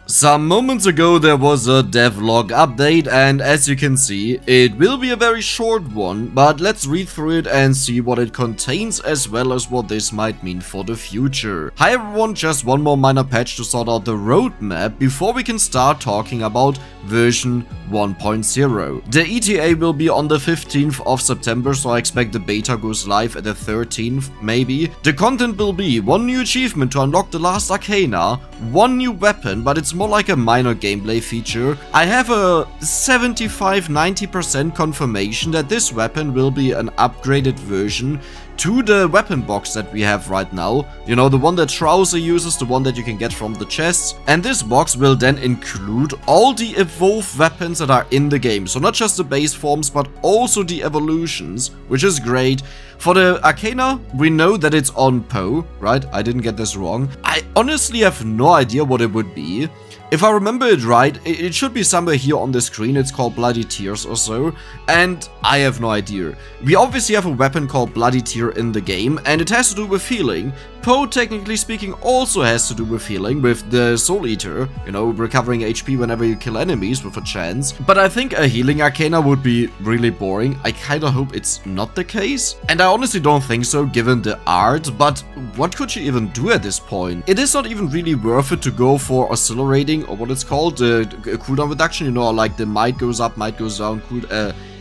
Some moments ago there was a devlog update, and as you can see, it will be a very short one, but let's read through it and see what it contains as well as what this might mean for the future. Hi everyone, just one more minor patch to sort out the roadmap before we can start talking about version 1.0. The ETA will be on the 15th of September, so I expect the beta goes live at the 13th, maybe. The content will be one new achievement to unlock the last Arcana, one new weapon, but it's more like a minor gameplay feature. I have a 75-90% confirmation that this weapon will be an upgraded version to the weapon box that we have right now. You know, the one that Trouser uses, the one that you can get from the chests. And this box will then include all the evolved weapons that are in the game. So not just the base forms, but also the evolutions, which is great. For the Arcana, we know that it's on Poe, right? I didn't get this wrong. I honestly have no idea what it would be. If I remember it right, it should be somewhere here on the screen. It's called Bloody Tears or so, and I have no idea. We obviously have a weapon called Bloody Tear in the game, and it has to do with healing. Poe, technically speaking, also has to do with healing, with the Soul Eater, you know, recovering HP whenever you kill enemies with a chance. But I think a healing Arcana would be really boring. I kinda hope it's not the case. And I honestly don't think so, given the art, but what could you even do at this point? It is not even really worth it to go for accelerating, or what it's called, cooldown reduction, you know, like the might goes up, might goes down,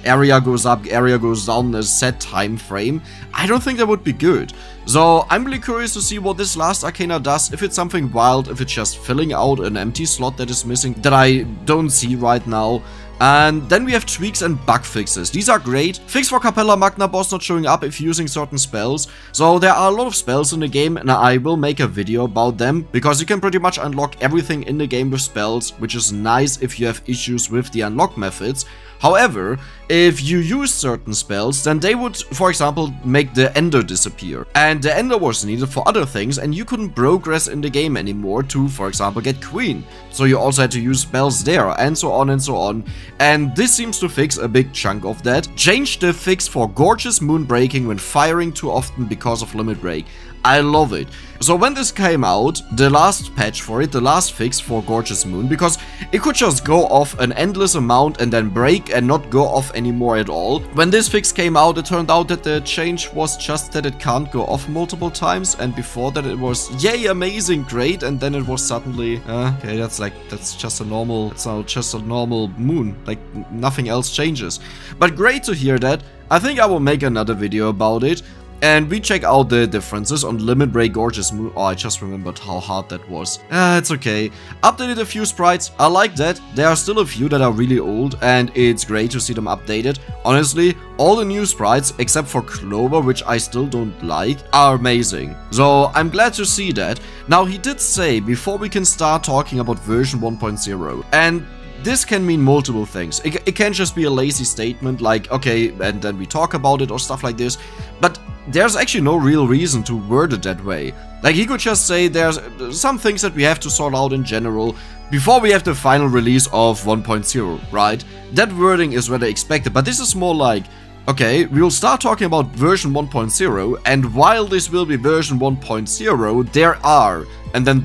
area goes up, area goes down, a set time frame. I don't think that would be good. So I'm really curious to see what this last Arcana does, if it's something wild, if it's just filling out an empty slot that is missing, that I don't see right now. And then we have tweaks and bug fixes. These are great. Fix for Capella Magna boss not showing up if using certain spells. So there are a lot of spells in the game, and I will make a video about them, because you can pretty much unlock everything in the game with spells, which is nice if you have issues with the unlock methods. However, if you use certain spells, then they would, for example, make the Ender disappear. And the Ender was needed for other things, and you couldn't progress in the game anymore to, for example, get Queen. So you also had to use spells there, and so on and so on. And this seems to fix a big chunk of that. Change the fix for Georgeous moon breaking when firing too often because of limit break. I love it. So when this came out, the last patch for it, the last fix for Georgeous Moon, because it could just go off an endless amount and then break and not go off anymore at all. When this fix came out, it turned out that the change was just that it can't go off multiple times, and before that it was, yay, amazing, great, and then it was suddenly, okay, that's just a normal, it's now just a normal moon, like nothing else changes. But great to hear that. I think I will make another video about it. And we check out the differences on Limit Break Georgeous Moon. Oh, I just remembered how hard that was. It's okay. Updated a few sprites. I like that. There are still a few that are really old, and it's great to see them updated. Honestly, all the new sprites, except for Clover, which I still don't like, are amazing. So I'm glad to see that. Now, he did say, before we can start talking about version 1.0, and this can mean multiple things. It can't just be a lazy statement like, okay, and then we talk about it or stuff like this. But there's actually no real reason to word it that way. Like, he could just say there's some things that we have to sort out in general before we have the final release of 1.0, right? That wording is rather expected, but this is more like, okay, we will start talking about version 1.0, and while this will be version 1.0, there are, and then ...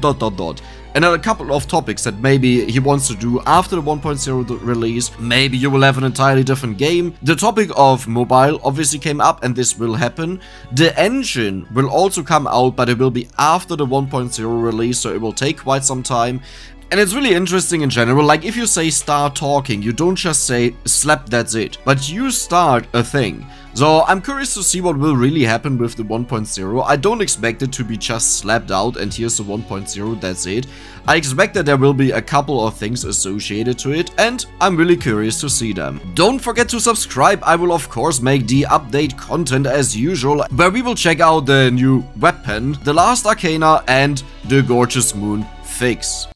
And then a couple of topics that maybe he wants to do after the 1.0 release. Maybe you will have an entirely different game. The topic of mobile obviously came up, and this will happen. The engine will also come out, but it will be after the 1.0 release, so it will take quite some time. And it's really interesting in general. Like, if you say start talking, you don't just say slap, that's it, but you start a thing. So I'm curious to see what will really happen with the 1.0. I don't expect it to be just slapped out and here's the 1.0, that's it. I expect that there will be a couple of things associated to it, and I'm really curious to see them. Don't forget to subscribe. I will of course make the update content as usual, where we will check out the new weapon, the last Arcana, and the Georgeous Moon fix.